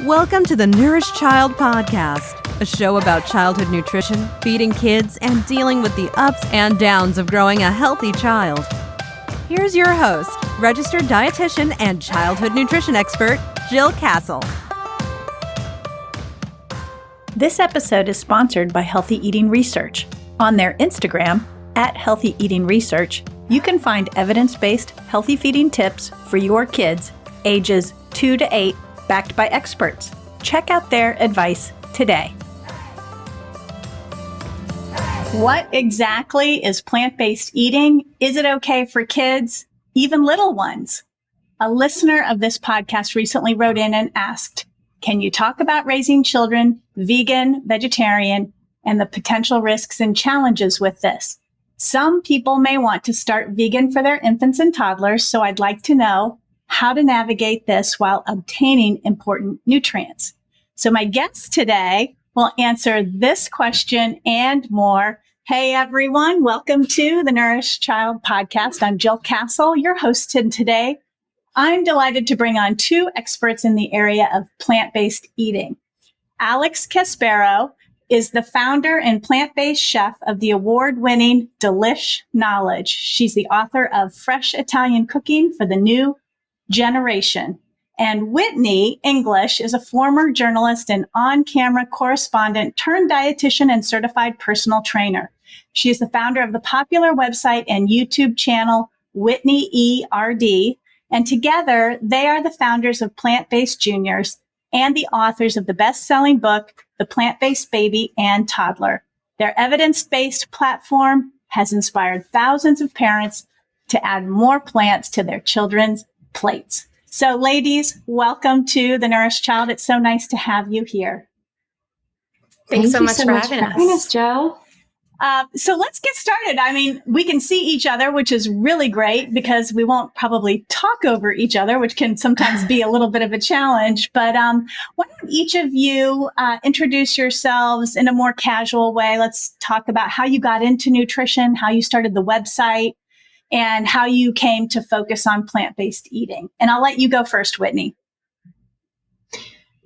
Welcome to the Nourished Child Podcast, a show about childhood nutrition, feeding kids, and dealing with the ups and downs of growing a healthy child. Here's your host, registered dietitian and childhood nutrition expert, Jill Castle. This episode is sponsored by Healthy Eating Research. On their Instagram, @Healthy Eating Research, you can find evidence-based healthy feeding tips for your kids ages 2 to 8, backed by experts. Check out their advice today. What exactly is plant-based eating? Is it okay for kids, even little ones? A listener of this podcast recently wrote in and asked, can you talk about raising children, vegan, vegetarian, and the potential risks and challenges with this? Some people may want to start vegan for their infants and toddlers, so I'd like to know how to navigate this while obtaining important nutrients. So my guest today will answer this question and more. Hey everyone, welcome to the Nourished Child Podcast. I'm Jill Castle, your host today. I'm delighted to bring on two experts in the area of plant-based eating. Alex Caspero is the founder and plant-based chef of the award-winning Delish Knowledge. She's the author of Fresh Italian Cooking for the New Generation. And Whitney English is a former journalist and on-camera correspondent turned dietitian and certified personal trainer. She is the founder of the popular website and YouTube channel Whitney ERD, and together they are the founders of PlantBased Juniors and the authors of the best-selling book, The Plant-Based Baby and Toddler. Their evidence-based platform has inspired thousands of parents to add more plants to their children's plates. So ladies, welcome to the Nourished Child. It's so nice to have you here. Thanks so much for having us, Jill. So let's get started. I mean, we can see each other, which is really great because we won't probably talk over each other, which can sometimes be a little bit of a challenge. But why don't each of you introduce yourselves in a more casual way? Let's talk about how you got into nutrition, how you started the website, and how you came to focus on plant-based eating. And I'll let you go first, Whitney.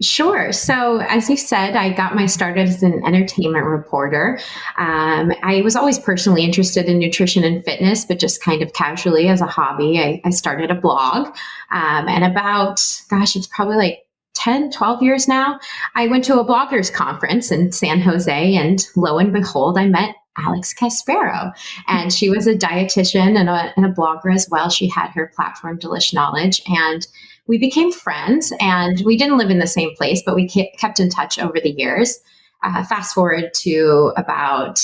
Sure. So as you said, I got my start as an entertainment reporter. I was always personally interested in nutrition and fitness, but just kind of casually as a hobby. I started a blog. And it's probably like 10, 12 years now, I went to a bloggers conference in San Jose, and lo and behold, I met Alex Caspero, and she was a dietitian and a blogger as well. She had her platform, Delish Knowledge, and we became friends. And we didn't live in the same place, but we kept in touch over the years. Fast forward to about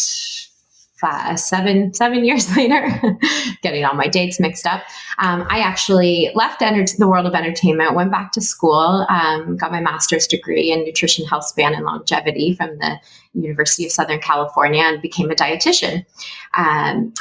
7 years later, getting all my dates mixed up. I actually left the world of entertainment, went back to school, got my master's degree in nutrition, health span, and longevity from the University of Southern California, and became a dietitian. And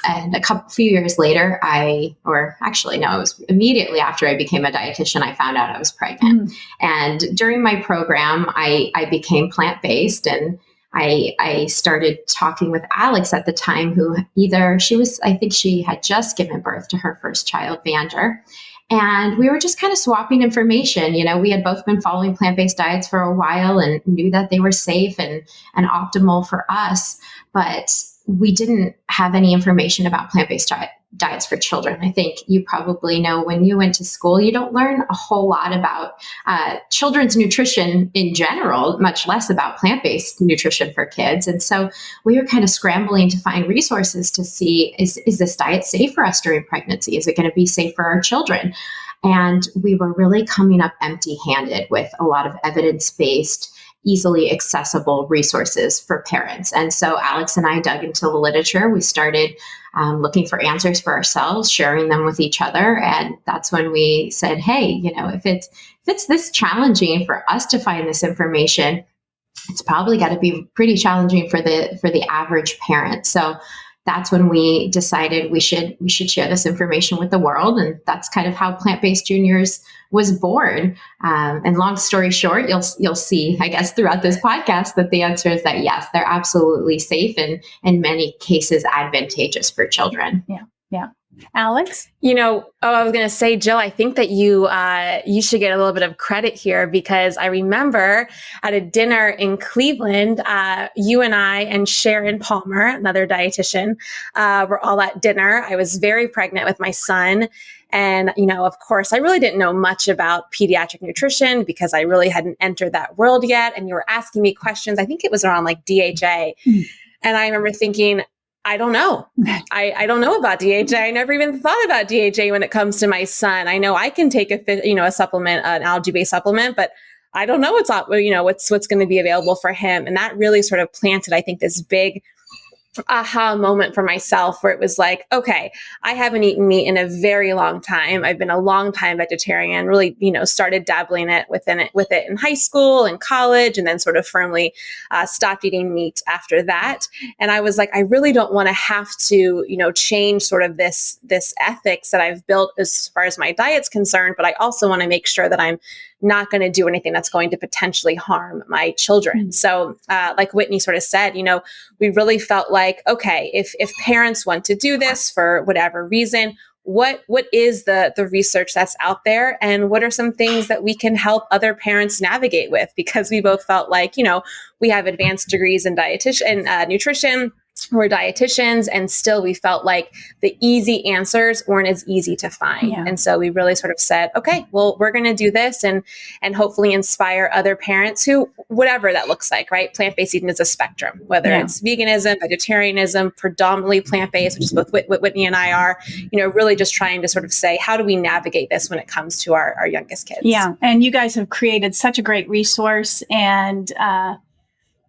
few years later, it was immediately after I became a dietitian, I found out I was pregnant. And during my program, I became plant-based, and I started talking with Alex at the time, I think she had just given birth to her first child, Vander. And we were just kind of swapping information. You know, we had both been following plant-based diets for a while and knew that they were safe and optimal for us, but we didn't have any information about plant-based diets for children. I think you probably know when you went to school, you don't learn a whole lot about children's nutrition in general, much less about plant-based nutrition for kids. And so we were kind of scrambling to find resources to see, is this diet safe for us during pregnancy? Is it going to be safe for our children? And we were really coming up empty-handed with a lot of evidence-based, easily accessible resources for parents. And so Alex and I dug into the literature. We started looking for answers for ourselves, sharing them with each other. And that's when we said, hey, if it's this challenging for us to find this information, it's probably got to be pretty challenging for the average parent. So that's when we decided we should share this information with the world. And that's kind of how PlantBased Juniors was born. And long story short, you'll see, I guess, throughout this podcast that the answer is that yes, they're absolutely safe and in many cases advantageous for children. Yeah. Alex? I was going to say, Jill, I think that you should get a little bit of credit here, because I remember at a dinner in Cleveland, you and I and Sharon Palmer, another dietitian, were all at dinner. I was very pregnant with my son. And, of course, I really didn't know much about pediatric nutrition because I really hadn't entered that world yet. And you were asking me questions. I think it was around like DHA. And I remember thinking, I don't know. I don't know about DHA. I never even thought about DHA when it comes to my son. I know I can take a supplement, an algae-based supplement, but I don't know what's going to be available for him. And that really sort of planted, I think, this big aha moment for myself, where it was like, okay, I haven't eaten meat in a very long time. I've been a long time vegetarian, really, started dabbling with it in high school and college, and then sort of firmly stopped eating meat after that. And I was like, I really don't want to have to, change sort of this ethics that I've built as far as my diet's concerned, but I also want to make sure that I'm not going to do anything that's going to potentially harm my children. So like Whitney sort of said, we really felt like, okay, if parents want to do this for whatever reason, what is the research that's out there, and what are some things that we can help other parents navigate with? Because we both felt like, we have advanced degrees in nutrition. We're dietitians, and still we felt like the easy answers weren't as easy to find. Yeah. And so we really sort of said, okay, well, we're going to do this and hopefully inspire other parents who, whatever that looks like, right? Plant-based eating is a spectrum, whether it's veganism, vegetarianism, predominantly plant-based, which is both what Whitney and I are, really just trying to sort of say, how do we navigate this when it comes to our youngest kids? Yeah. And you guys have created such a great resource and,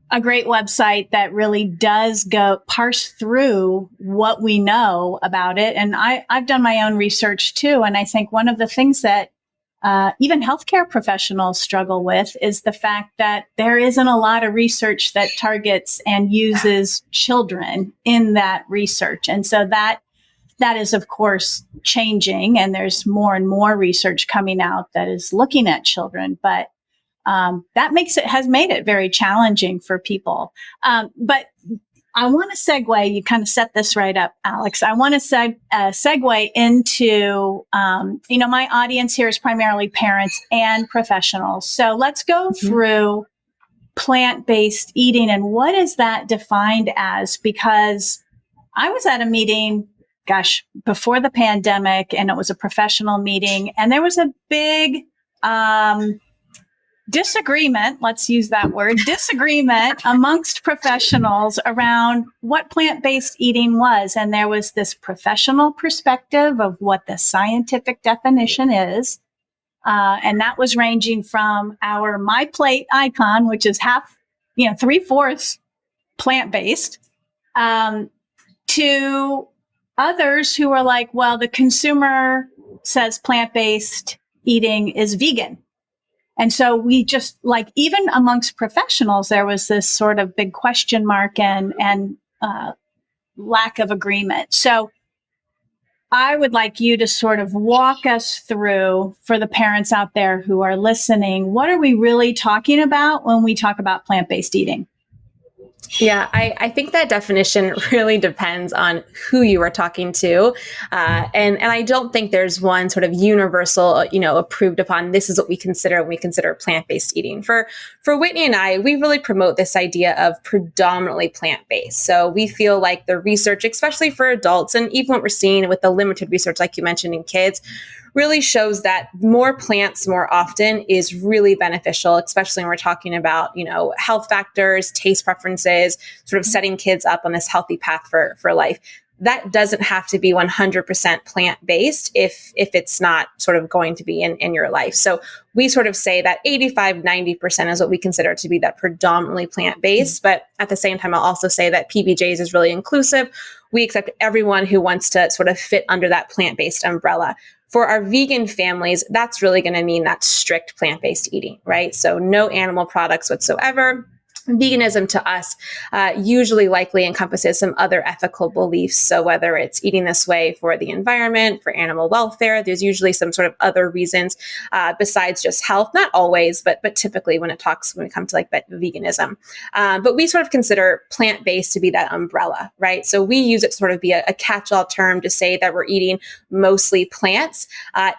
a great website that really does parse through what we know about it. And I've done my own research too. And I think one of the things that even healthcare professionals struggle with is the fact that there isn't a lot of research that targets and uses children in that research. And so that is, of course, changing. And there's more and more research coming out that is looking at children. But that has made it very challenging for people. But I want to segue, you kind of set this right up, Alex. I want to segue into, my audience here is primarily parents and professionals. So let's go through plant-based eating and what is that defined as? Because I was at a meeting, before the pandemic, and it was a professional meeting, and there was a big, disagreement, let's use that word, disagreement amongst professionals around what plant-based eating was. And there was this professional perspective of what the scientific definition is. And that was ranging from our My Plate icon, which is 3/4 plant-based, to others who are like, well, the consumer says plant-based eating is vegan. And so we just even amongst professionals, there was this sort of big question mark and lack of agreement. So I would like you to sort of walk us through, for the parents out there who are listening, what are we really talking about when we talk about plant-based eating? Yeah, I think that definition really depends on who you are talking to. And I don't think there's one sort of universal, approved upon, this is what we consider when we consider plant-based eating. For Whitney and I, we really promote this idea of predominantly plant-based. So we feel like the research, especially for adults, and even what we're seeing with the limited research, like you mentioned, in kids, really shows that more plants more often is really beneficial, especially when we're talking about, health factors, taste preferences, sort of setting kids up on this healthy path for life. That doesn't have to be 100% plant-based if it's not sort of going to be in your life. So we sort of say that 85-90% is what we consider to be that predominantly plant-based. But at the same time, I'll also say that PBJs is really inclusive. We accept everyone who wants to sort of fit under that plant-based umbrella. For our vegan families, that's really going to mean that strict plant-based eating, right? So no animal products whatsoever. veganism to us usually likely encompasses some other ethical beliefs. So whether it's eating this way for the environment, for animal welfare, there's usually some sort of other reasons besides just health. Not always, but typically when it comes to like veganism. But we sort of consider plant-based to be that umbrella, right? So we use it to sort of be a catch-all term to say that we're eating mostly plants.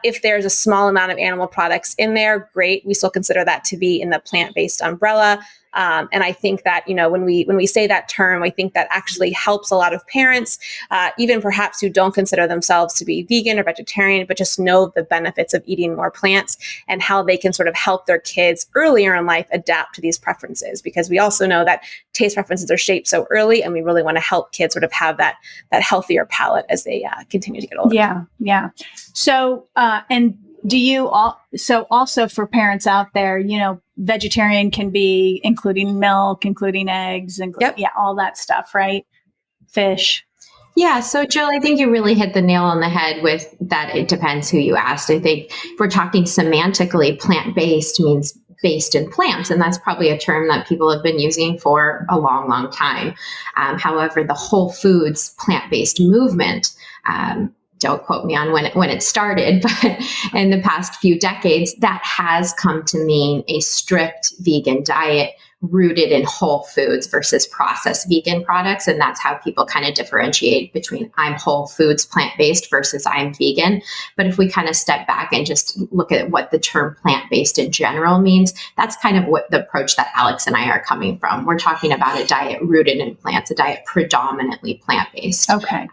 If there's a small amount of animal products in there, great. We still consider that to be in the plant-based umbrella. And I think that, when we say that term, I think that actually helps a lot of parents, even perhaps who don't consider themselves to be vegan or vegetarian, but just know the benefits of eating more plants and how they can sort of help their kids earlier in life adapt to these preferences. Because we also know that taste preferences are shaped so early, and we really want to help kids sort of have that healthier palate as they continue to get older. Yeah. So, and do you also for parents out there, vegetarian can be including milk, including eggs, and all that stuff, right? Fish. Yeah. So Jill, I think you really hit the nail on the head with that. It depends who you asked. I think if we're talking semantically, plant-based means based in plants. And that's probably a term that people have been using for a long, long time. However, the whole foods plant-based movement, don't quote me on when it started, but in the past few decades, that has come to mean a strict vegan diet rooted in whole foods versus processed vegan products. And that's how people kind of differentiate between I'm whole foods plant-based versus I'm vegan. But if we kind of step back and just look at what the term plant-based in general means, that's kind of what the approach that Alex and I are coming from. We're talking about a diet rooted in plants, a diet predominantly plant-based. Okay.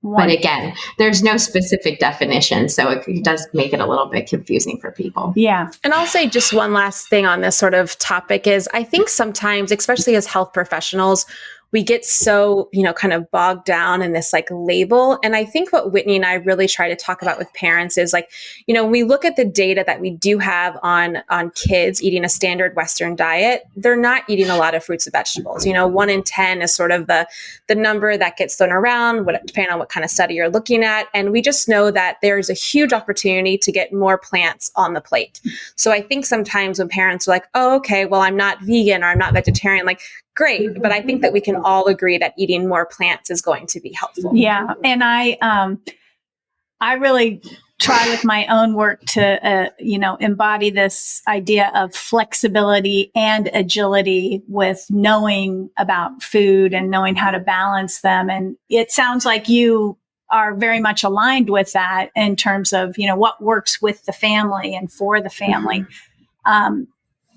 But again, there's no specific definition. So it does make it a little bit confusing for people. Yeah. And I'll say just one last thing on this sort of topic is I think sometimes, especially as health professionals, we get so, kind of bogged down in this like label. And I think what Whitney and I really try to talk about with parents is like, when we look at the data that we do have on kids eating a standard Western diet, they're not eating a lot of fruits and vegetables. 1 in 10 is sort of the number that gets thrown around, depending on what kind of study you're looking at. And we just know that there's a huge opportunity to get more plants on the plate. So I think sometimes when parents are like, oh, okay, well, I'm not vegan or I'm not vegetarian, like, great. But I think that we can all agree that eating more plants is going to be helpful. Yeah. And I really try with my own work to, embody this idea of flexibility and agility with knowing about food and knowing how to balance them. And it sounds like you are very much aligned with that in terms of, what works with the family and for the family.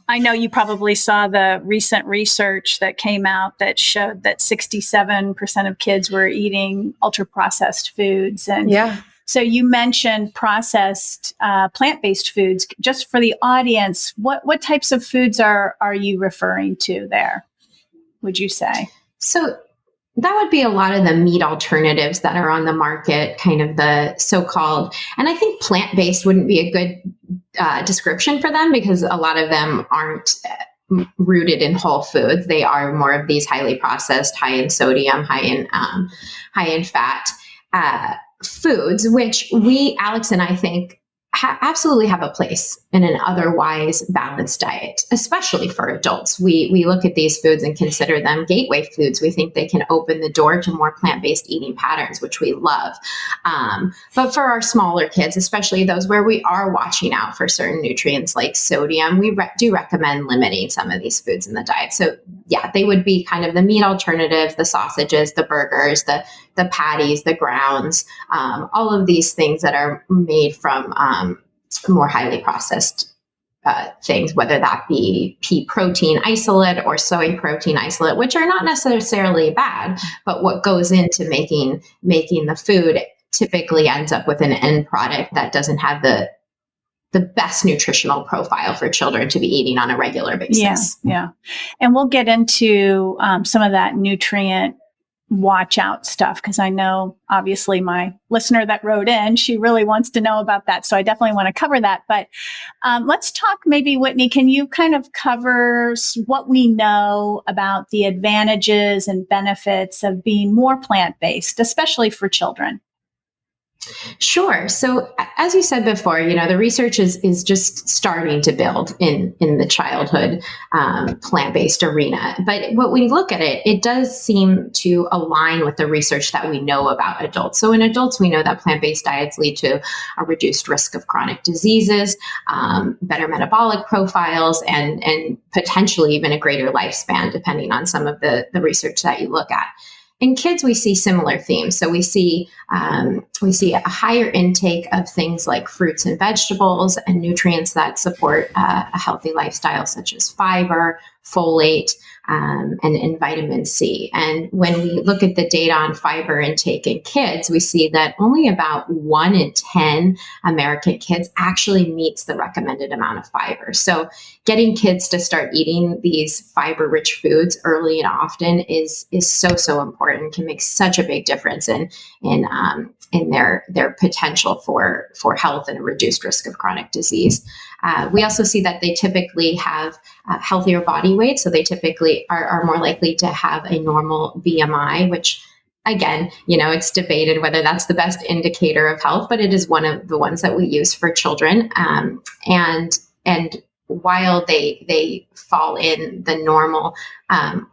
I know you probably saw the recent research that came out that showed that 67% of kids were eating ultra-processed foods. And so you mentioned processed plant-based foods. Just for the audience, what types of foods are you referring to there, would you say? So that would be a lot of the meat alternatives that are on the market, kind of the so-called, and I think plant-based wouldn't be a good description for them because a lot of them aren't rooted in whole foods. They are more of these highly processed, high in sodium, high in fat foods, which Alex and I think absolutely have a place in an otherwise balanced diet, especially for adults. We look at these foods and consider them gateway foods. We think they can open the door to more plant-based eating patterns, which we love. But for our smaller kids, especially those where we are watching out for certain nutrients like sodium, we do recommend limiting some of these foods in the diet. So yeah, they would be kind of the meat alternatives, the sausages, the burgers, the patties, the grounds, all of these things that are made from more highly processed things, whether that be pea protein isolate or soy protein isolate, which are not necessarily bad, but what goes into making the food typically ends up with an end product that doesn't have the best nutritional profile for children to be eating on a regular basis. Yeah. And we'll get into some of that nutrient watch out stuff, because I know obviously my listener that wrote in, she really wants to know about that. So I definitely want to cover that. But let's talk, maybe Whitney, can you kind of cover what we know about the advantages and benefits of being more plant-based, especially for children? Sure. So as you said before, the research is just starting to build in the childhood plant-based arena. But when we look at it, it does seem to align with the research that we know about adults. So in adults, we know that plant-based diets lead to a reduced risk of chronic diseases, better metabolic profiles, and potentially even a greater lifespan, depending on some of the research that you look at. In kids, we see similar themes. So we see a higher intake of things like fruits and vegetables and nutrients that support a healthy lifestyle, such as fiber, folate, and vitamin C. And when we look at the data on fiber intake in kids, we see that only about 1 in 10 American kids actually meets the recommended amount of fiber. So getting kids to start eating these fiber-rich foods early and often is so important, can make such a big difference in their potential for health and a reduced risk of chronic disease. We also see that they typically have healthier body weight, so they typically are more likely to have a normal BMI, which again, it's debated whether that's the best indicator of health, but it is one of the ones that we use for children. And while they fall in the normal,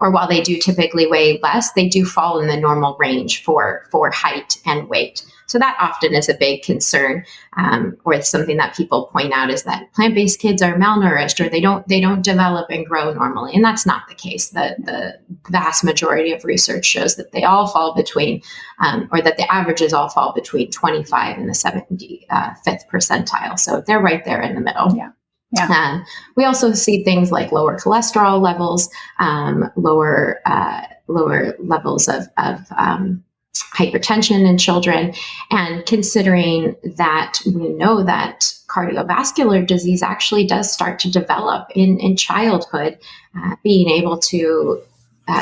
or while they do typically weigh less, they do fall in the normal range for height and weight. So that often is a big concern, or it's something that people point out, is that plant-based kids are malnourished, or they don't develop and grow normally. And that's not the case. The vast majority of research shows that they all fall between, or that the averages all fall between 25 and the 75th percentile. So they're right there in the middle. Yeah. Yeah. We also see things like lower cholesterol levels, lower levels of hypertension in children. And considering that we know that cardiovascular disease actually does start to develop in childhood, being able to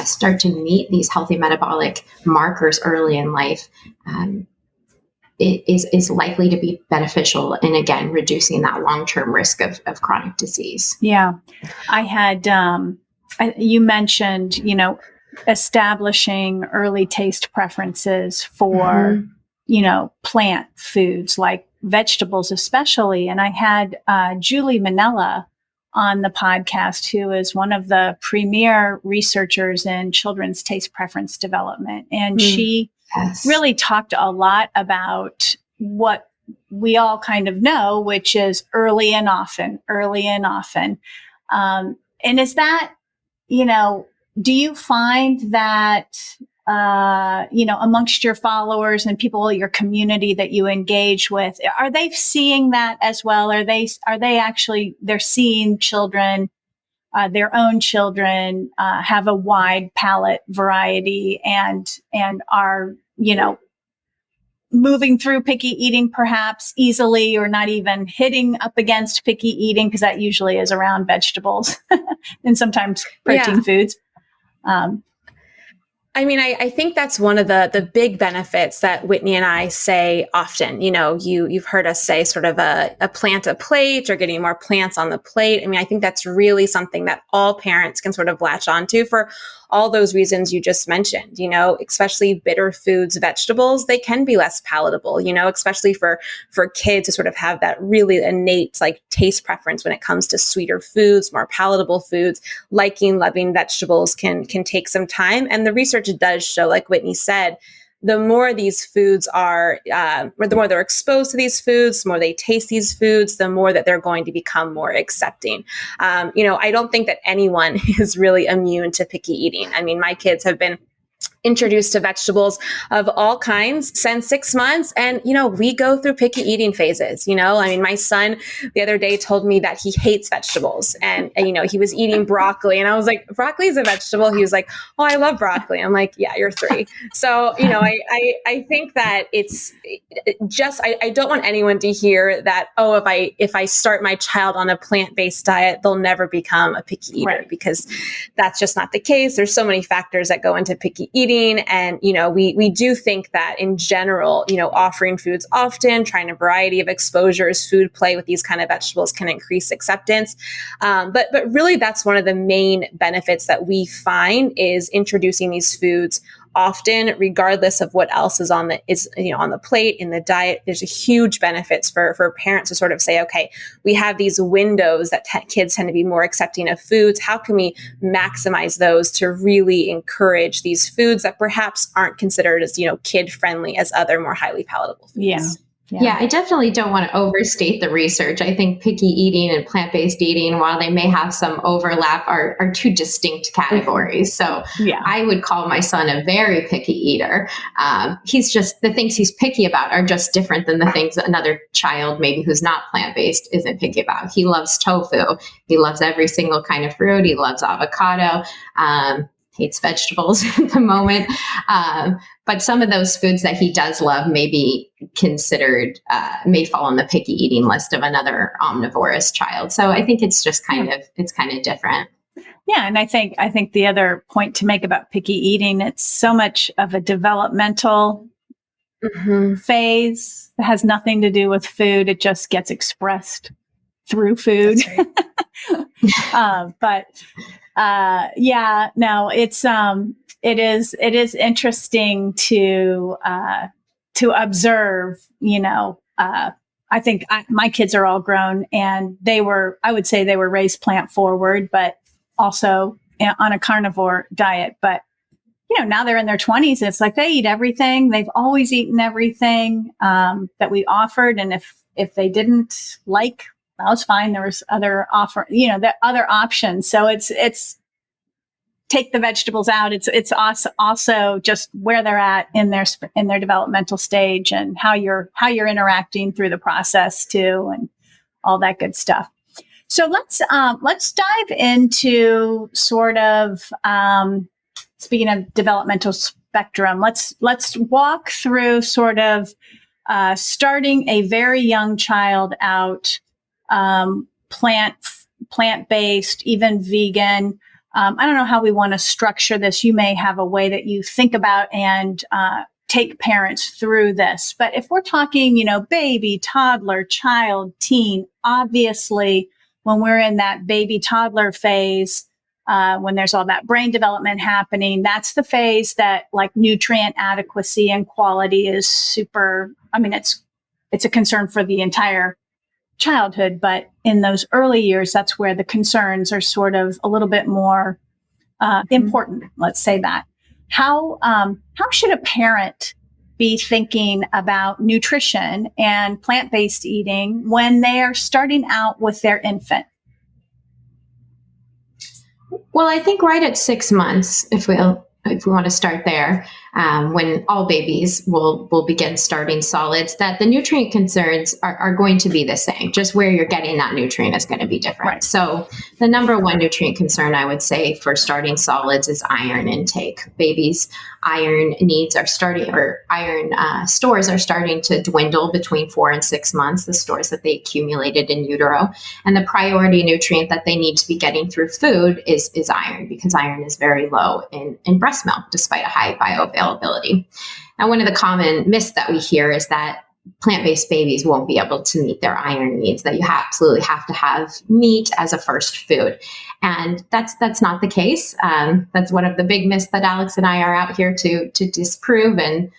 start to meet these healthy metabolic markers early in life is likely to be beneficial in, again, reducing that long-term risk of chronic disease. Yeah. I had, you mentioned, establishing early taste preferences for, plant foods like vegetables, especially. And I had Julie Manella on the podcast, who is one of the premier researchers in children's taste preference development. And she really talked a lot about what we all kind of know, which is early and often. And is that, do you find that, amongst your followers and people, your community that you engage with, are they seeing that as well? Are they actually, they're seeing children, their own children, have a wide palate variety and are, moving through picky eating perhaps easily, or not even hitting up against picky eating, because that usually is around vegetables and sometimes protein foods. I think that's one of the big benefits that Whitney and I say often. You've heard us say sort of a plant a plate, or getting more plants on the plate. I think that's really something that all parents can sort of latch onto for all those reasons you just mentioned. Especially bitter foods, vegetables, they can be less palatable, especially for kids to sort of have that really innate taste preference when it comes to sweeter foods, more palatable foods. Loving vegetables can take some time. And the research does show, like Whitney said, the more these foods are, or the more they're exposed to these foods, the more they taste these foods, the more that they're going to become more accepting. I don't think that anyone is really immune to picky eating. My kids have been introduced to vegetables of all kinds since 6 months. And, we go through picky eating phases, my son the other day told me that he hates vegetables, and he was eating broccoli, and I was like, broccoli is a vegetable. He was like, oh, I love broccoli. I'm like, yeah, you're 3. So, I think that it's just, I don't want anyone to hear that, oh, if I start my child on a plant-based diet, they'll never become a picky eater, right? Because that's just not the case. There's so many factors that go into picky eating. And, we do think that in general, offering foods often, trying a variety of exposures, food play with these kind of vegetables can increase acceptance. But really, that's one of the main benefits that we find is introducing these foods often, regardless of what else is on the plate, in the diet, there's a huge benefits for parents to sort of say, okay, we have these windows that kids tend to be more accepting of foods. How can we maximize those to really encourage these foods that perhaps aren't considered as, kid friendly as other more highly palatable foods? Yeah, I definitely don't want to overstate the research. I think picky eating and plant-based eating, while they may have some overlap, are two distinct categories. So I would call my son a very picky eater. He's just, the things he's picky about are just different than the things another child, maybe who's not plant-based, isn't picky about. He loves tofu. He loves every single kind of fruit. He loves avocado. Hates vegetables at the moment. But some of those foods that he does love may be considered, may fall on the picky eating list of another omnivorous child. So I think it's just it's kind of different. Yeah. And I think the other point to make about picky eating, it's so much of a developmental phase that has nothing to do with food. It just gets expressed through food. It is interesting to observe, I think my kids are all grown, and I would say they were raised plant forward, but also on a carnivore diet. But, now they're in their 20s. It's like they eat everything. They've always eaten everything that we offered. And if they didn't like, that was fine. There was other other options. So it's take the vegetables out. It's also just where they're at in their developmental stage, and how you're interacting through the process too, and all that good stuff. So let's dive into sort of speaking of developmental spectrum. Let's walk through sort of starting a very young child out, plant-based, even vegan. I don't know how we want to structure this. You may have a way that you think about and take parents through this. But if we're talking, baby, toddler, child, teen, obviously when we're in that baby toddler phase, when there's all that brain development happening, that's the phase that like nutrient adequacy and quality is super. I mean, it's a concern for the entire childhood, but in those early years, that's where the concerns are sort of a little bit more important. Let's say that. How should a parent be thinking about nutrition and plant-based eating when they are starting out with their infant? Well, I think right at 6 months, if we want to start there, when all babies will begin starting solids, that the nutrient concerns are going to be the same. Just where you're getting that nutrient is going to be different. Right. So the number one nutrient concern I would say for starting solids is iron intake. Babies' iron needs are starting, or iron stores are starting to dwindle between 4 and 6 months, the stores that they accumulated in utero. And the priority nutrient that they need to be getting through food is iron, because iron is very low in breast milk, despite a high bioavailability. Now, one of the common myths that we hear is that plant-based babies won't be able to meet their iron needs, that you absolutely have to have meat as a first food. And that's not the case. That's one of the big myths that Alex and I are out here to disprove. And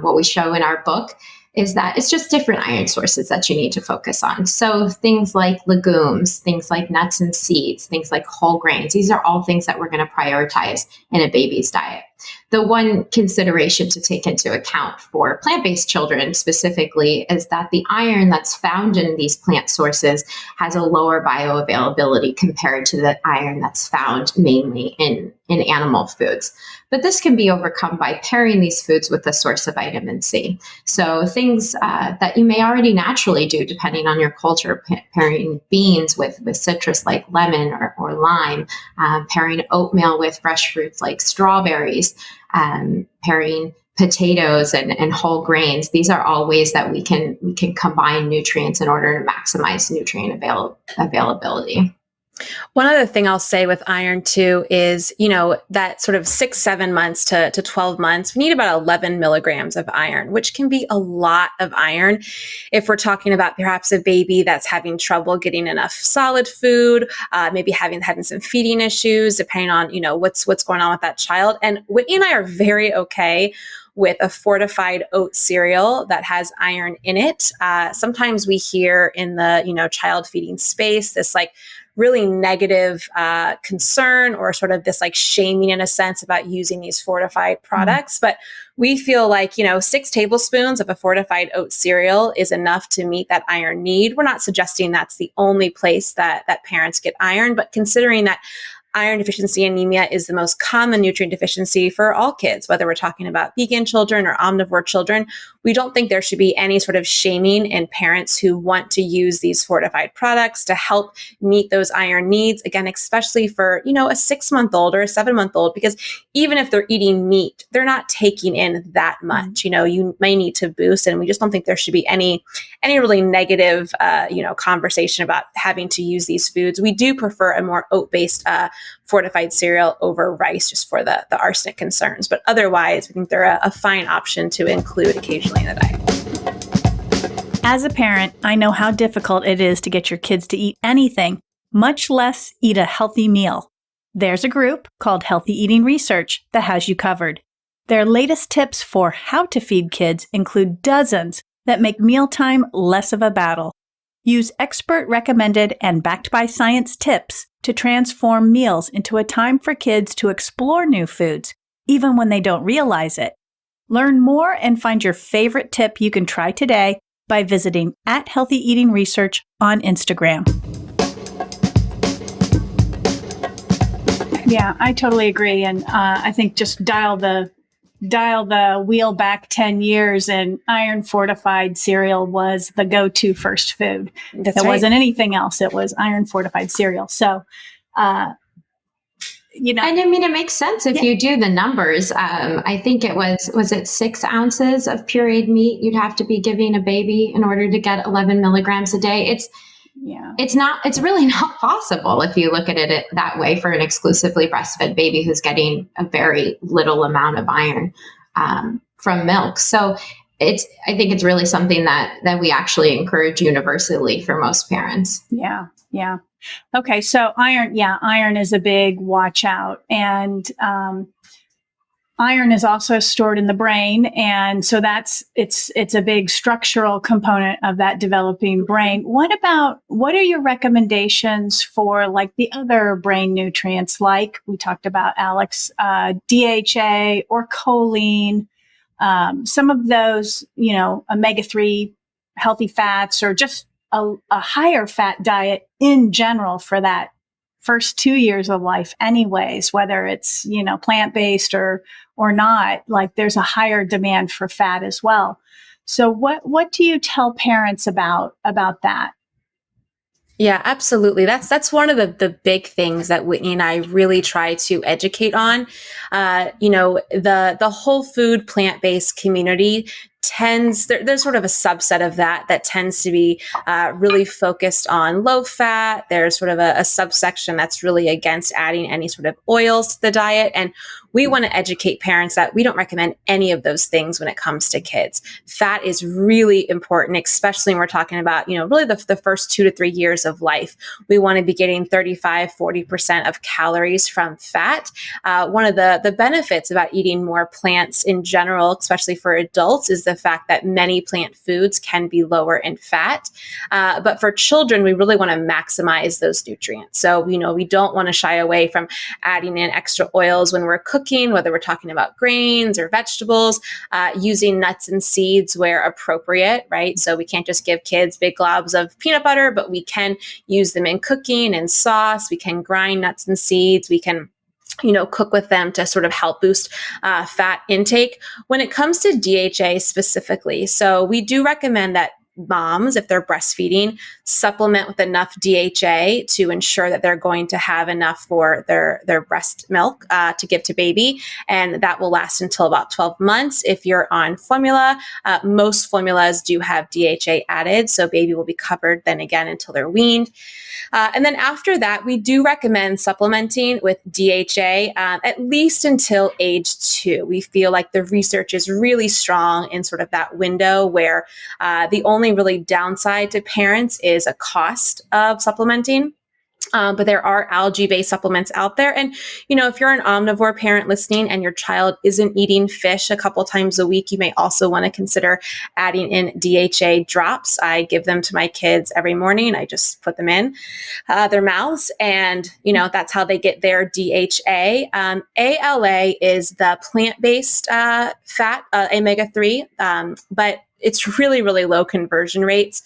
what we show in our book is that it's just different iron sources that you need to focus on. So things like legumes, things like nuts and seeds, things like whole grains, these are all things that we're going to prioritize in a baby's diet. The one consideration to take into account for plant-based children specifically is that the iron that's found in these plant sources has a lower bioavailability compared to the iron that's found mainly in animal foods. But this can be overcome by pairing these foods with a source of vitamin C. So things that you may already naturally do, depending on your culture, pairing beans with citrus like lemon or lime, pairing oatmeal with fresh fruits like strawberries, pairing potatoes and whole grains. These are all ways that we can combine nutrients in order to maximize nutrient availability. One other thing I'll say with iron too is, that sort of 6, 7 months to 12 months, we need about 11 milligrams of iron, which can be a lot of iron. If we're talking about perhaps a baby that's having trouble getting enough solid food, maybe having some feeding issues, depending on, what's going on with that child. And Whitney and I are very okay with a fortified oat cereal that has iron in it. Sometimes we hear in the, child feeding space, this really negative concern or sort of this shaming in a sense about using these fortified products. But we feel 6 tablespoons of a fortified oat cereal is enough to meet that iron need. We're not suggesting that's the only place that parents get iron, but considering that iron deficiency anemia is the most common nutrient deficiency for all kids, whether we're talking about vegan children or omnivore children. We don't think there should be any sort of shaming in parents who want to use these fortified products to help meet those iron needs. Again, especially for, a 6-month-old or a 7-month-old, because even if they're eating meat, they're not taking in that much. You may need to boost, and we just don't think there should be any really negative, conversation about having to use these foods. We do prefer a more oat-based fortified cereal over rice, just for the arsenic concerns. But otherwise, we think they're a fine option to include occasionally in the diet. As a parent, I know how difficult it is to get your kids to eat anything, much less eat a healthy meal. There's a group called Healthy Eating Research that has you covered. Their latest tips for how to feed kids include dozens that make mealtime less of a battle. Use expert-recommended and backed-by-science tips to transform meals into a time for kids to explore new foods, even when they don't realize it. Learn more and find your favorite tip you can try today by visiting @HealthyEatingResearch on Instagram. Yeah, I totally agree. And I think just dial the wheel back 10 years and iron fortified cereal was the go-to first food. That's There right. wasn't anything else. It was iron fortified cereal. So, And I mean, it makes sense if you do the numbers. I think it was it 6 ounces of pureed meat you'd have to be giving a baby in order to get 11 milligrams a day. It's really not possible if you look at it that way for an exclusively breastfed baby who's getting a very little amount of iron from milk. So I think it's really something that we actually encourage universally for most parents. Yeah. Okay. So iron is a big watch out, and iron is also stored in the brain. And so it's a big structural component of that developing brain. What are your recommendations for the other brain nutrients, like we talked about, Alex, DHA or choline, some of those, omega-3 healthy fats, or just a higher fat diet in general for that first 2 years of life anyways, whether it's, plant-based or not, there's a higher demand for fat as well. So what do you tell parents about that? Yeah, absolutely. That's one of the big things that Whitney and I really try to educate on. The whole food plant-based community there's sort of a subset of that tends to be really focused on low fat. There's sort of a subsection that's really against adding any sort of oils to the diet. And we want to educate parents that we don't recommend any of those things when it comes to kids. Fat is really important, especially when we're talking about, really the first 2 to 3 years of life. We want to be getting 35-40% of calories from fat. One of the benefits about eating more plants in general, especially for adults, is the fact that many plant foods can be lower in fat. But for children, we really want to maximize those nutrients. So, we don't want to shy away from adding in extra oils when we're cooking, whether we're talking about grains or vegetables, using nuts and seeds where appropriate, right? So we can't just give kids big globs of peanut butter, but we can use them in cooking and sauce. We can grind nuts and seeds. We can cook with them to sort of help boost fat intake. When it comes to DHA specifically, so we do recommend that moms, if they're breastfeeding, supplement with enough DHA to ensure that they're going to have enough for their breast milk to give to baby. And that will last until about 12 months. If you're on formula, most formulas do have DHA added, so baby will be covered then again until they're weaned. And then after that, we do recommend supplementing with DHA at least until age 2. We feel like the research is really strong in sort of that window where the only really downside to parents is a cost of supplementing. But there are algae-based supplements out there. And, if you're an omnivore parent listening and your child isn't eating fish a couple times a week, you may also want to consider adding in DHA drops. I give them to my kids every morning. I just put them in their mouths and, that's how they get their DHA. ALA is the plant-based fat, omega-3, but it's really, really low conversion rates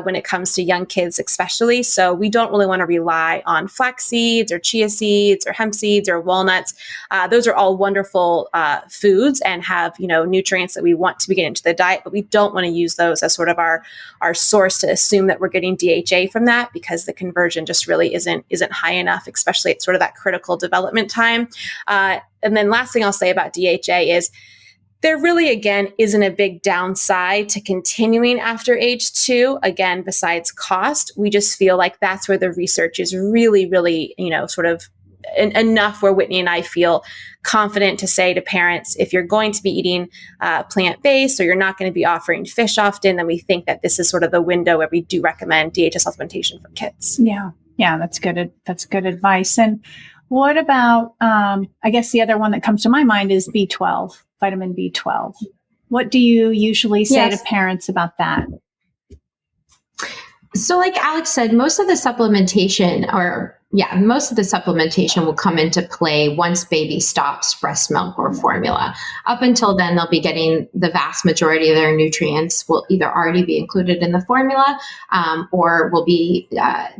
when it comes to young kids, especially. So we don't really want to rely on flax seeds or chia seeds or hemp seeds or walnuts. Those are all wonderful foods and have, nutrients that we want to be getting into the diet, but we don't want to use those as sort of our source to assume that we're getting DHA from that, because the conversion just really isn't high enough, especially at sort of that critical development time. And then last thing I'll say about DHA is, there really, again, isn't a big downside to continuing after age 2. Again, besides cost, we just feel like that's where the research is really, really, sort of enough where Whitney and I feel confident to say to parents, if you're going to be eating plant-based or you're not going to be offering fish often, then we think that this is sort of the window where we do recommend DHA supplementation for kids. Yeah, that's good. That's good advice. And what about, I guess the other one that comes to my mind is B12. Vitamin B12. What do you usually say to parents about that? So like Alex said, most of the supplementation will come into play once baby stops breast milk or formula. Up until then, they'll be getting the vast majority of their nutrients will either already be included in the formula or will be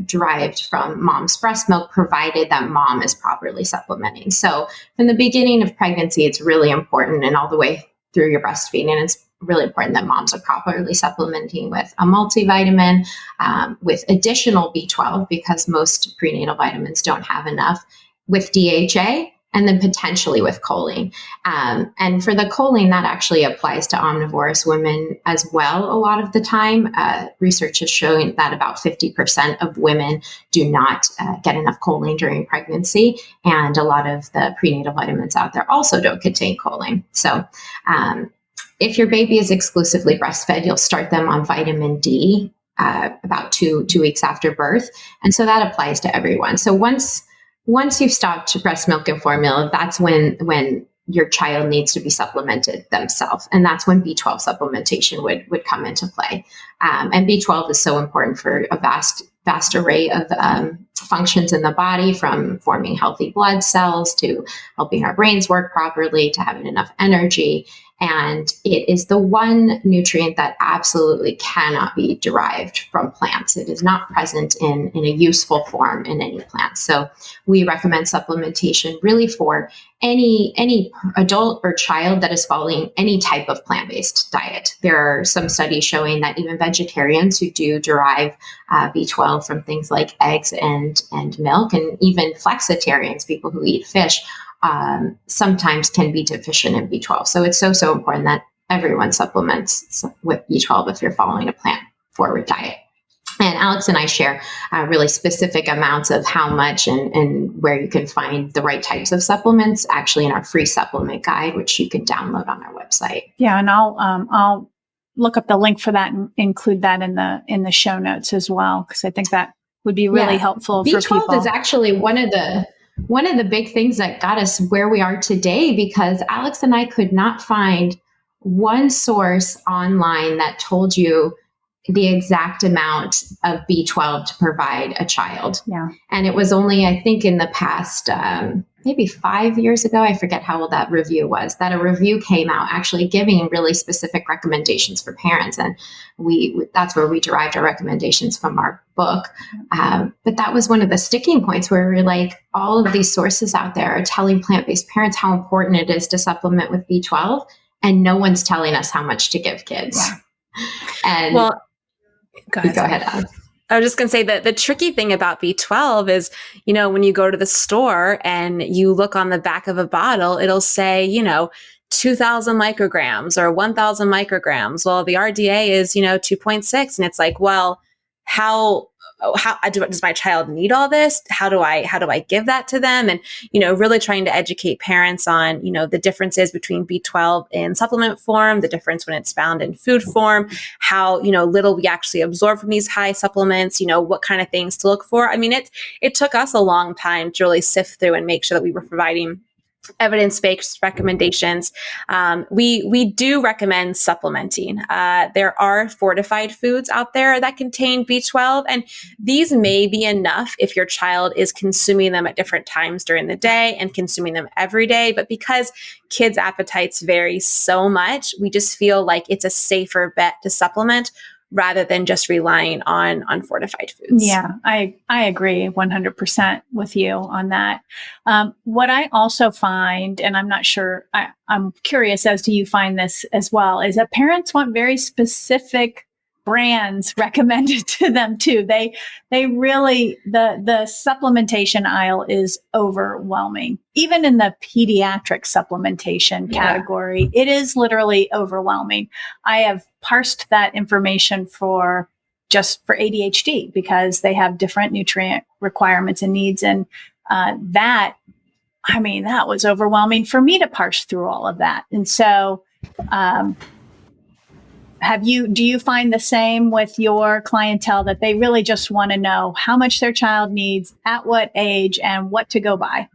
derived from mom's breast milk, provided that mom is properly supplementing. So from the beginning of pregnancy, it's really important, and all the way through your breastfeeding, and it's really important that moms are properly supplementing with a multivitamin, with additional B12, because most prenatal vitamins don't have enough, with DHA, and then potentially with choline. And for the choline, that actually applies to omnivorous women as well. A lot of the time, research is showing that about 50% of women do not get enough choline during pregnancy. And a lot of the prenatal vitamins out there also don't contain choline. So, if your baby is exclusively breastfed, you'll start them on vitamin D about two weeks after birth. And so that applies to everyone. So once you've stopped breast milk and formula, that's when your child needs to be supplemented themselves. And that's when B12 supplementation would come into play. And B12 is so important for a vast array of functions in the body, from forming healthy blood cells to helping our brains work properly, to having enough energy. And it is the one nutrient that absolutely cannot be derived from plants. It is not present in a useful form in any plant. So we recommend supplementation really for any adult or child that is following any type of plant-based diet. There are some studies showing that even vegetarians who do derive B12 from things like eggs and milk, and even flexitarians, people who eat fish, sometimes can be deficient in B12. So it's so important that everyone supplements with B12 if you're following a plant-forward diet. And Alex and I share really specific amounts of how much and where you can find the right types of supplements actually in our free supplement guide, which you can download on our website. Yeah, and I'll look up the link for that and include that in the show notes as well, because I think that would be really helpful for people. B12 is actually one of the big things that got us where we are today, because Alex and I could not find one source online that told you the exact amount of B12 to provide a child. Yeah. And it was only, I think, in the past, maybe 5 years ago, I forget how old that review was, that a review came out actually giving really specific recommendations for parents. And that's where we derived our recommendations from our book. But that was one of the sticking points where we're like, all of these sources out there are telling plant-based parents how important it is to supplement with B12, and no one's telling us how much to give kids. Yeah. And well, Go Go ahead, Alex. I was just going to say that the tricky thing about B12 is, when you go to the store and you look on the back of a bottle, it'll say, 2,000 micrograms or 1,000 micrograms. Well, the RDA is, 2.6. And it's like, well, how does my child need all this? How do I give that to them? And, really trying to educate parents on, the differences between B12 in supplement form, the difference when it's found in food form, how, little we actually absorb from these high supplements, what kind of things to look for. I mean, it took us a long time to really sift through and make sure that we were providing evidence-based recommendations. We do recommend supplementing. There are fortified foods out there that contain B12, and these may be enough if your child is consuming them at different times during the day and consuming them every day. But because kids' appetites vary so much, we just feel like it's a safer bet to supplement rather than just relying on fortified foods. Yeah, I agree 100% with you on that. What I also find, and I'm not sure, I'm curious as to you find this as well, is that parents want very specific brands recommended to them too. They really, the supplementation aisle is overwhelming. Even in the pediatric supplementation category, it is literally overwhelming. I have parsed that information for ADHD because they have different nutrient requirements and needs. And that was overwhelming for me to parse through all of that. And so, do you find the same with your clientele that they really just want to know how much their child needs, at what age, and what to go buy?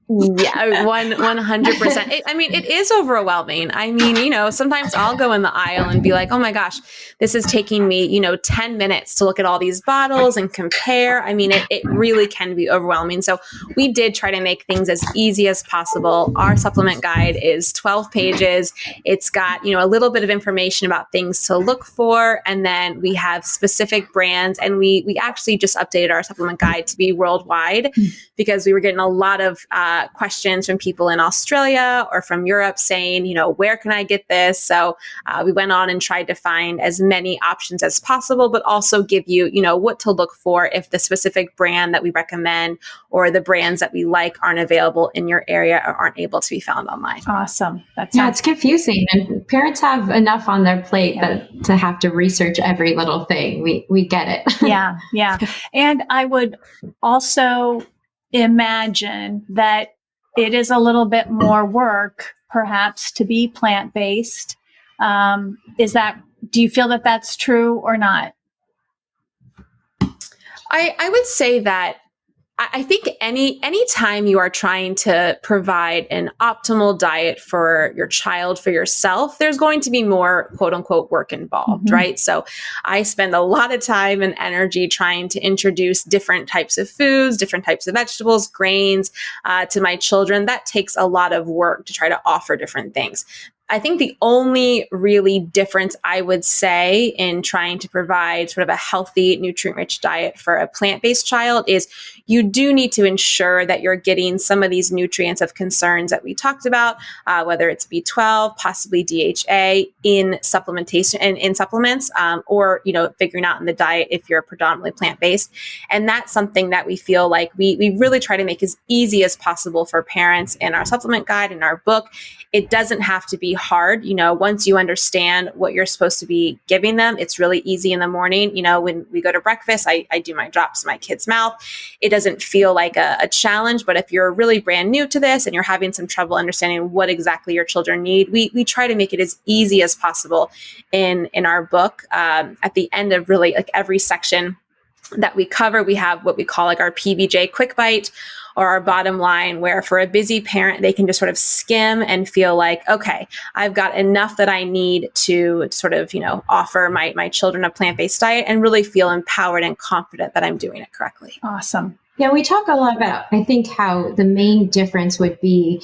Yeah, 100%. It is overwhelming. Sometimes I'll go in the aisle and be like, oh my gosh, this is taking me, 10 minutes to look at all these bottles and compare. It really can be overwhelming. So we did try to make things as easy as possible. Our supplement guide is 12 pages. It's got, a little bit of information about things to look for. And then we have specific brands. And we actually just updated our supplement guide to be worldwide because we were getting a lot of questions from people in Australia or from Europe saying, where can I get this? So we went on and tried to find as many options as possible, but also give you, what to look for if the specific brand that we recommend or the brands that we like aren't available in your area or aren't able to be found online. Awesome. It's confusing, and parents have enough on their plate that to have to research every little thing. We get it. Yeah. And I would also imagine that it is a little bit more work, perhaps, to be plant-based. Do you feel that that's true or not? I would say that I think any time you are trying to provide an optimal diet for your child, for yourself, there's going to be more quote unquote work involved, right? So I spend a lot of time and energy trying to introduce different types of foods, different types of vegetables, grains to my children. That takes a lot of work to try to offer different things. I think the only really difference I would say in trying to provide sort of a healthy, nutrient-rich diet for a plant-based child is you do need to ensure that you're getting some of these nutrients of concerns that we talked about, whether it's B12, possibly DHA in supplementation and in supplements, or figuring out in the diet if you're predominantly plant-based. And that's something that we feel like we really try to make as easy as possible for parents in our supplement guide, in our book. It doesn't have to be hard. Once you understand what you're supposed to be giving them, it's really easy in the morning. When we go to breakfast, I do my drops in my kid's mouth. It doesn't feel like a challenge, but if you're really brand new to this and you're having some trouble understanding what exactly your children need, we try to make it as easy as possible in our book. At the end of really like every section that we cover, we have what we call like our PBJ quick bite, or our bottom line, where for a busy parent, they can just sort of skim and feel like, okay, I've got enough that I need to sort of, offer my children a plant-based diet and really feel empowered and confident that I'm doing it correctly. Awesome. Yeah, we talk a lot about, I think, how the main difference would be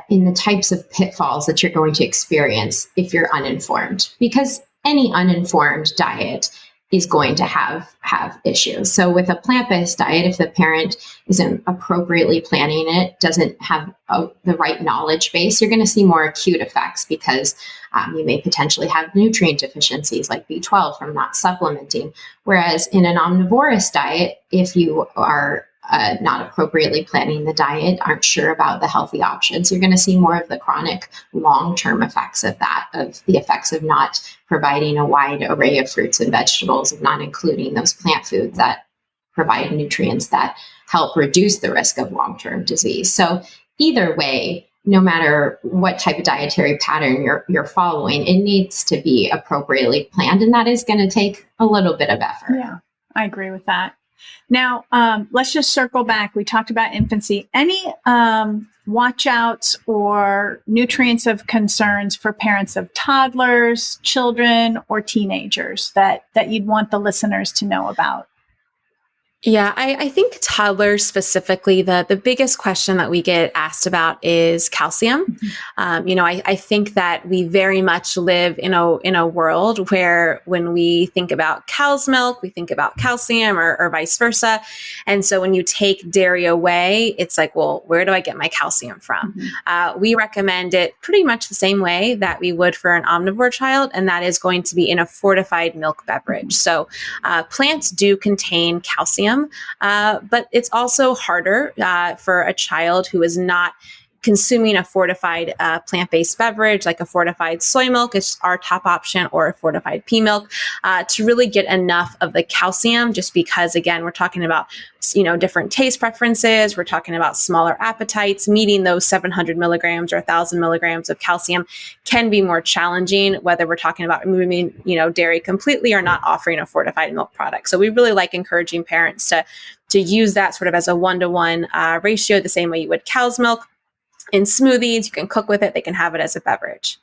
in the types of pitfalls that you're going to experience if you're uninformed, because any uninformed diet is going to have issues. So with a plant-based diet, if the parent isn't appropriately planning it, doesn't have the right knowledge base, you're going to see more acute effects because you may potentially have nutrient deficiencies like B12 from not supplementing. Whereas in an omnivorous diet, if you are not appropriately planning the diet, aren't sure about the healthy options, you're going to see more of the chronic long-term effects of that, of the effects of not providing a wide array of fruits and vegetables, of not including those plant foods that provide nutrients that help reduce the risk of long-term disease. So either way, no matter what type of dietary pattern you're following, it needs to be appropriately planned, and that is going to take a little bit of effort. Yeah, I agree with that. Now, let's just circle back. We talked about infancy. Any watch outs or nutrients of concerns for parents of toddlers, children, or teenagers that you'd want the listeners to know about? Yeah, I think toddlers specifically, the biggest question that we get asked about is calcium. Mm-hmm. I think that we very much live in a world where when we think about cow's milk, we think about calcium or vice versa. And so when you take dairy away, it's like, well, where do I get my calcium from? Mm-hmm. We recommend it pretty much the same way that we would for an omnivore child, and that is going to be in a fortified milk beverage. So plants do contain calcium. But it's also harder for a child who is not consuming a fortified plant-based beverage, like a fortified soy milk is our top option, or a fortified pea milk, to really get enough of the calcium, just because, again, we're talking about, different taste preferences. We're talking about smaller appetites. Meeting those 700 milligrams or 1,000 milligrams of calcium can be more challenging, whether we're talking about removing, dairy completely or not offering a fortified milk product. So we really like encouraging parents to use that sort of as a 1-to-1 ratio, the same way you would cow's milk. In smoothies, you can cook with it. They can have it as a beverage.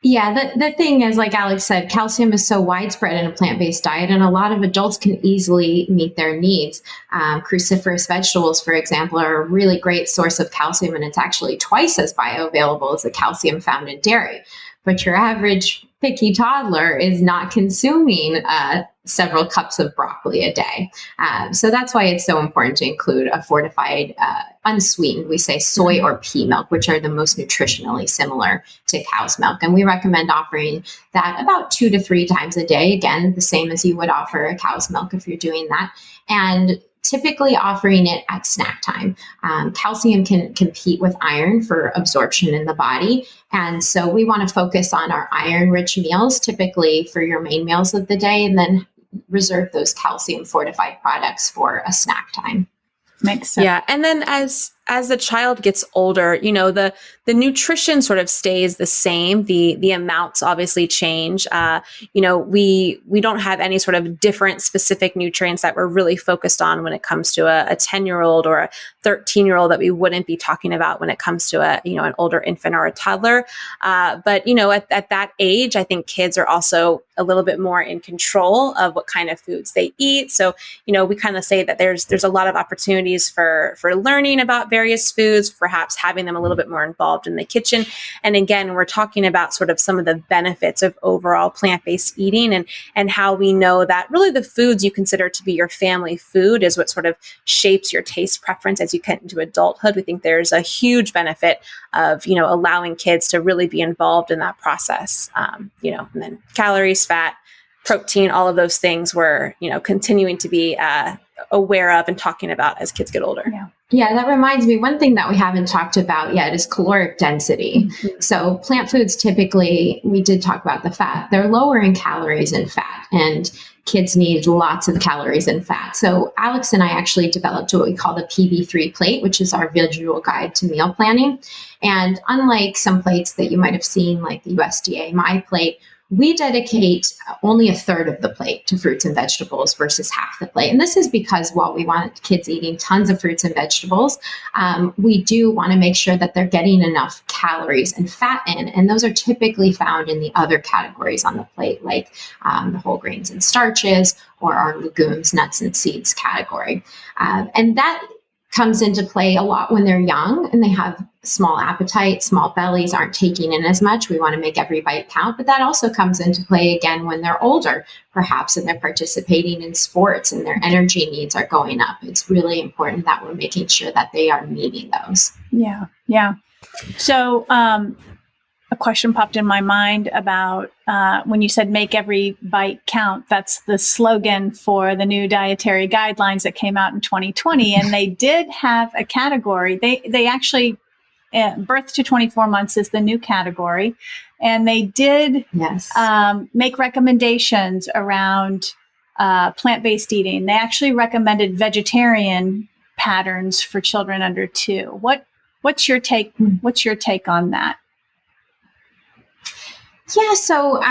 Yeah, the thing is, like Alex said, calcium is so widespread in a plant-based diet, and a lot of adults can easily meet their needs. Cruciferous vegetables, for example, are a really great source of calcium, and it's actually twice as bioavailable as the calcium found in dairy. But your average picky toddler is not consuming several cups of broccoli a day. So that's why it's so important to include a fortified, unsweetened, we say soy or pea milk, which are the most nutritionally similar to cow's milk. And we recommend offering that about 2 to 3 times a day. Again, the same as you would offer a cow's milk if you're doing that. And typically offering it at snack time. Calcium can compete with iron for absorption in the body. And so we want to focus on our iron-rich meals, typically for your main meals of the day, and then reserve those calcium fortified products for a snack time. Makes sense. Yeah. And then as the child gets older, the nutrition sort of stays the same. The amounts obviously change. We don't have any sort of different specific nutrients that we're really focused on when it comes to a 10-year-old or a 13-year-old that we wouldn't be talking about when it comes to an older infant or a toddler. But at that age, I think kids are also a little bit more in control of what kind of foods they eat. So, we kind of say that there's a lot of opportunities for learning about various foods, perhaps having them a little bit more involved in the kitchen. And again, we're talking about sort of some of the benefits of overall plant-based eating and how we know that really the foods you consider to be your family food is what sort of shapes your taste preference as you get into adulthood. We think there's a huge benefit of, allowing kids to really be involved in that process. And then calories, fat, protein, all of those things we're, continuing to be aware of and talking about as kids get older. Yeah, that reminds me, one thing that we haven't talked about yet is caloric density. Mm-hmm. So plant foods, typically, we did talk about the fat. They're lower in calories and fat, and kids need lots of calories and fat. So Alex and I actually developed what we call the PB3 plate, which is our visual guide to meal planning. And unlike some plates that you might have seen, like the USDA My Plate, we dedicate only a third of the plate to fruits and vegetables versus half the plate. And this is because while we want kids eating tons of fruits and vegetables, we do want to make sure that they're getting enough calories and fat in. And those are typically found in the other categories on the plate, like the whole grains and starches or our legumes, nuts, and seeds category. And that comes into play a lot when they're young and they have small appetites, small bellies, aren't taking in as much. We want to make every bite count, but that also comes into play again when they're older, perhaps, and they're participating in sports and their energy needs are going up. It's really important that we're making sure that they are meeting those. Yeah. Yeah. So, a question popped in my mind about when you said make every bite count. That's the slogan for the new Dietary Guidelines that came out in 2020. And they did have a category. They actually, birth to 24 months is the new category. And they did make recommendations around plant-based eating. They actually recommended vegetarian patterns for children under 2. What's your take? What's your take on that? Yeah, so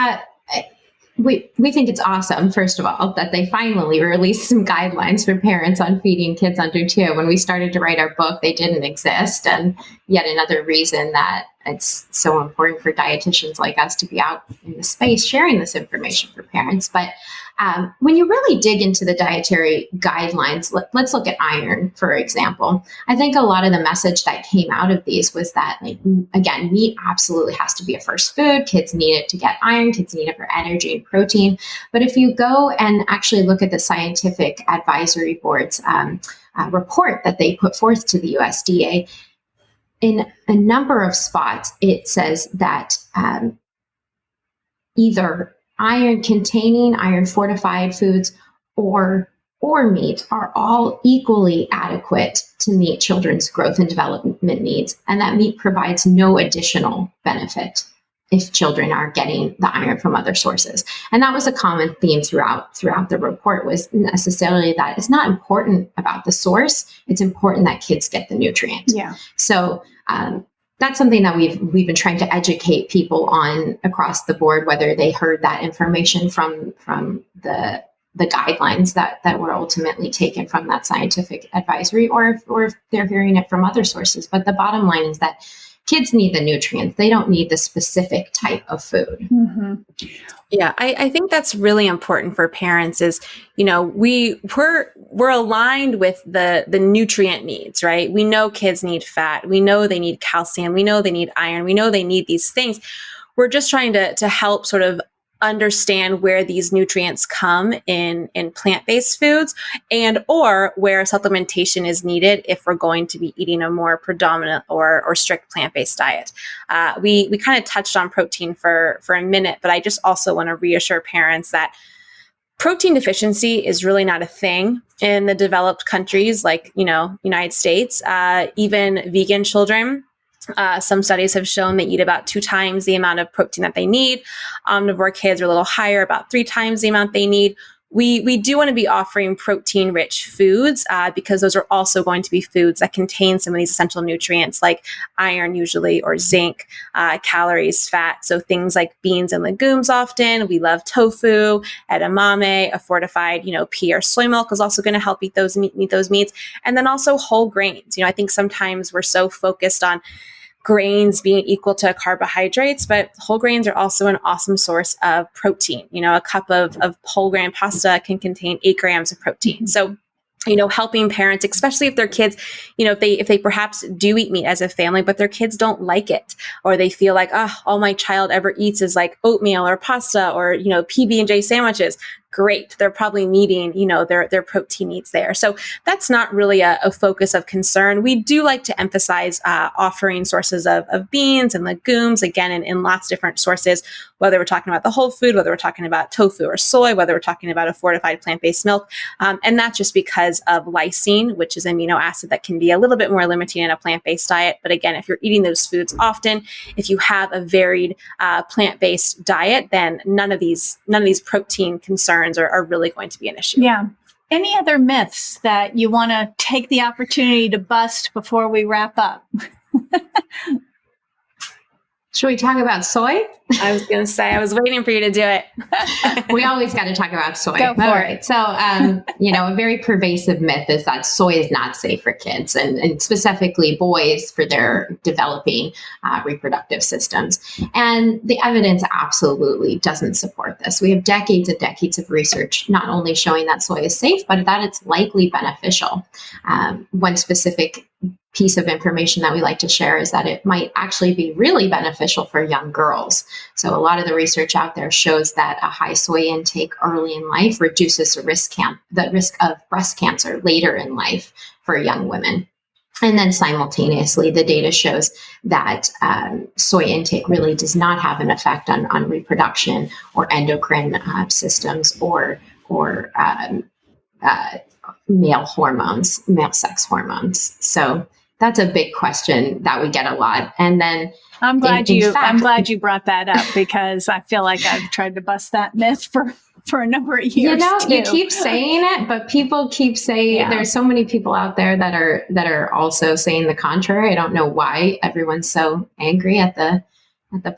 we think it's awesome, first of all, that they finally released some guidelines for parents on feeding kids under 2. When we started to write our book, they didn't exist. And yet another reason that it's so important for dietitians like us to be out in the space sharing this information for parents. But when you really dig into the dietary guidelines, let's look at iron, for example. I think a lot of the message that came out of these was that, again, meat absolutely has to be a first food. Kids need it to get iron. Kids need it for energy and protein. But if you go and actually look at the scientific advisory board's report that they put forth to the USDA, in a number of spots, it says that either iron-containing, iron-fortified foods or meat are all equally adequate to meet children's growth and development needs, and that meat provides no additional benefit if children are getting the iron from other sources. And that was a common theme throughout the report, was necessarily that it's not important about the source, it's important that kids get the nutrient. Yeah. So that's something that we've been trying to educate people on across the board, whether they heard that information from the guidelines that were ultimately taken from that scientific advisory, or if they're hearing it from other sources. But the bottom line is that kids need the nutrients. They don't need the specific type of food. Mm-hmm. Yeah, I think that's really important for parents is, we're aligned with the nutrient needs, right? We know kids need fat. We know they need calcium. We know they need iron. We know they need these things. We're just trying to help sort of understand where these nutrients come in plant-based foods, and or where supplementation is needed if we're going to be eating a more predominant or strict plant-based diet. We kind of touched on protein for a minute, but I just also want to reassure parents that protein deficiency is really not a thing in the developed countries like, United States. Even vegan children, some studies have shown they eat about 2 times the amount of protein that they need. Omnivore kids are a little higher, about 3 times the amount they need. We do want to be offering protein-rich foods because those are also going to be foods that contain some of these essential nutrients like iron usually, or zinc, calories, fat. So things like beans and legumes often. We love tofu, edamame, a fortified, pea or soy milk is also going to help meet those needs. And then also whole grains. I think sometimes we're so focused on grains being equal to carbohydrates, but whole grains are also an awesome source of protein. A cup of whole grain pasta can contain 8 grams of protein. So, helping parents, especially if their kids, if they perhaps do eat meat as a family, but their kids don't like it, or they feel like, all my child ever eats is like oatmeal or pasta or, PB&J sandwiches. Great. They're probably needing, their protein needs there. So that's not really a focus of concern. We do like to emphasize offering sources of beans and legumes, again, in lots of different sources, whether we're talking about the whole food, whether we're talking about tofu or soy, whether we're talking about a fortified plant-based milk. And that's just because of lysine, which is an amino acid that can be a little bit more limiting in a plant-based diet. But again, if you're eating those foods often, if you have a varied plant-based diet, then none of these protein concerns are really going to be an issue. Yeah. Any other myths that you want to take the opportunity to bust before we wrap up? Should we talk about soy? I was going to say, I was waiting for you to do it. We always got to talk about soy. Go for it. So, a very pervasive myth is that soy is not safe for kids and specifically boys for their developing reproductive systems. And the evidence absolutely doesn't support this. We have decades and decades of research, not only showing that soy is safe, but that it's likely beneficial. One specific piece of information that we like to share is that it might actually be really beneficial for young girls. So a lot of the research out there shows that a high soy intake early in life reduces the risk of breast cancer later in life for young women. And then simultaneously, the data shows that soy intake really does not have an effect on reproduction or endocrine systems or male sex hormones. So that's a big question that we get a lot. And then I'm glad you brought that up, because I feel like I've tried to bust that myth for a number of years. You keep saying it, but people keep saying there's so many people out there that are also saying the contrary. I don't know why everyone's so angry at the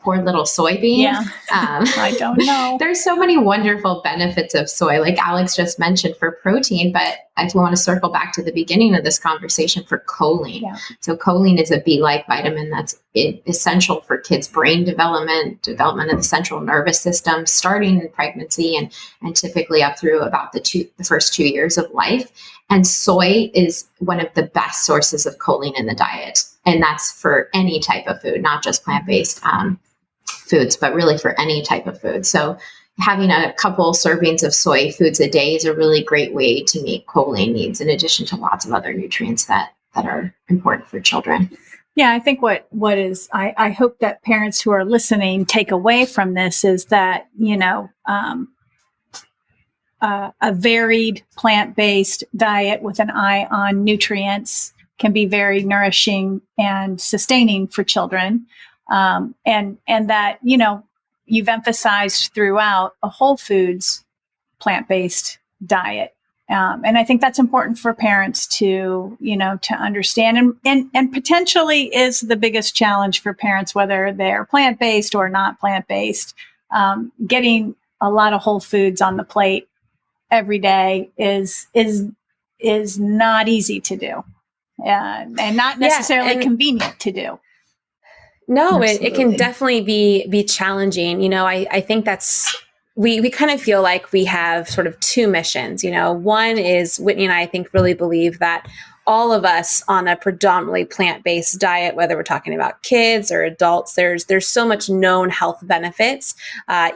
poor little soybean. Yeah, I don't know. There's so many wonderful benefits of soy, like Alex just mentioned, for protein, but I want to circle back to the beginning of this conversation for choline. Yeah. So choline is a B-like vitamin that's essential for kids' brain development of the central nervous system, starting in pregnancy and typically up through about the first 2 years of life. And soy is one of the best sources of choline in the diet. And that's for any type of food, not just plant-based foods, but really for any type of food. So having a couple servings of soy foods a day is a really great way to meet choline needs, in addition to lots of other nutrients that are important for children. Yeah, I think what is, I hope that parents who are listening take away from this is that, a varied plant-based diet with an eye on nutrients can be very nourishing and sustaining for children. And that, you've emphasized throughout a whole foods plant-based diet. And I think that's important for parents to understand, and potentially is the biggest challenge for parents, whether they're plant-based or not plant-based. Getting a lot of whole foods on the plate every day is not easy to do, and not necessarily convenient to do. No, it can definitely be challenging. I think that's, we kind of feel like we have sort of two missions. One is, Whitney and I think really believe that all of us on a predominantly plant-based diet, whether we're talking about kids or adults, there's so much known health benefits,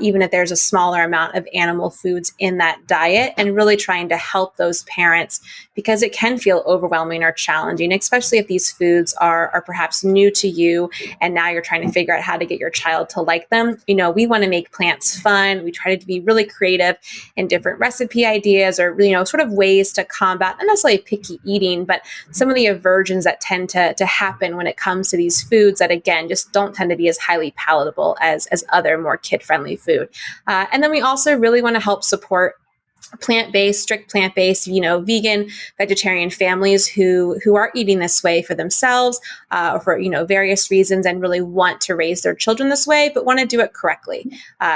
even if there's a smaller amount of animal foods in that diet, and really trying to help those parents, because it can feel overwhelming or challenging, especially if these foods are perhaps new to you and now you're trying to figure out how to get your child to like them. We want to make plants fun. We try to be really creative in different recipe ideas, or sort of ways to combat not necessarily picky eating, but some of the aversions that tend to happen when it comes to these foods that, again, just don't tend to be as highly palatable as other more kid-friendly food. And then we also really want to help support strict plant-based, vegan, vegetarian families who are eating this way for themselves, for, various reasons, and really want to raise their children this way, but want to do it correctly.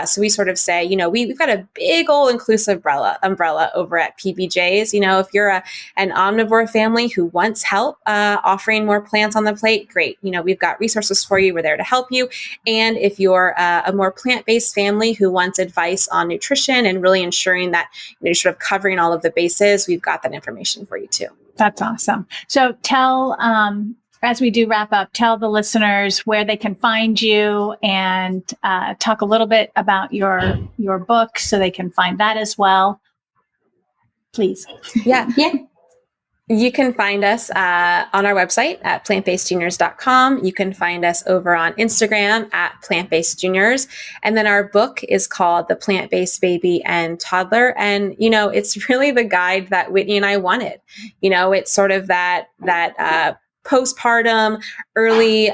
So we sort of say, we've got a big old inclusive umbrella over at PBJs. If you're an omnivore family who wants help offering more plants on the plate, great. We've got resources for you. We're there to help you. And if you're a more plant-based family who wants advice on nutrition and really ensuring that sort of covering all of the bases, we've got that information for you too. That's awesome. So tell, as we do wrap up, tell the listeners where they can find you, and talk a little bit about your book so they can find that as well. Please. Yeah. You can find us on our website at plantbasedjuniors.com. You can find us over on Instagram at PlantBased Juniors. And then our book is called The Plant-Based Baby and Toddler. And, it's really the guide that Whitney and I wanted. It's sort of that postpartum, early,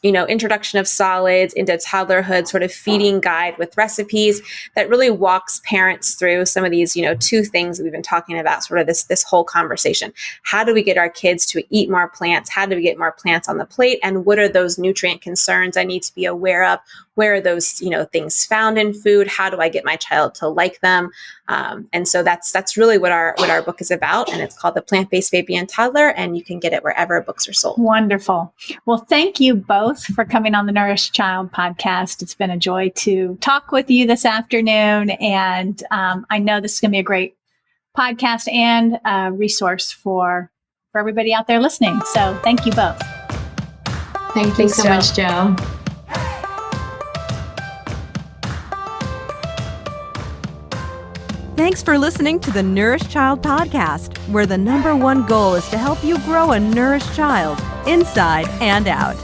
introduction of solids into toddlerhood sort of feeding guide with recipes that really walks parents through some of these, two things that we've been talking about, sort of this whole conversation. How do we get our kids to eat more plants? How do we get more plants on the plate? And what are those nutrient concerns I need to be aware of? Where are those, things found in food? How do I get my child to like them? And so that's really what our book is about. And it's called The Plant-Based Baby and Toddler, and you can get it wherever books are sold. Wonderful. Well, thank you both for coming on the Nourished Child podcast. It's been a joy to talk with you this afternoon. And I know this is going to be a great podcast and resource for everybody out there listening. So thank you both. Thank you so much, Joe. Thanks for listening to the Nourished Child podcast, where the #1 goal is to help you grow a nourished child inside and out.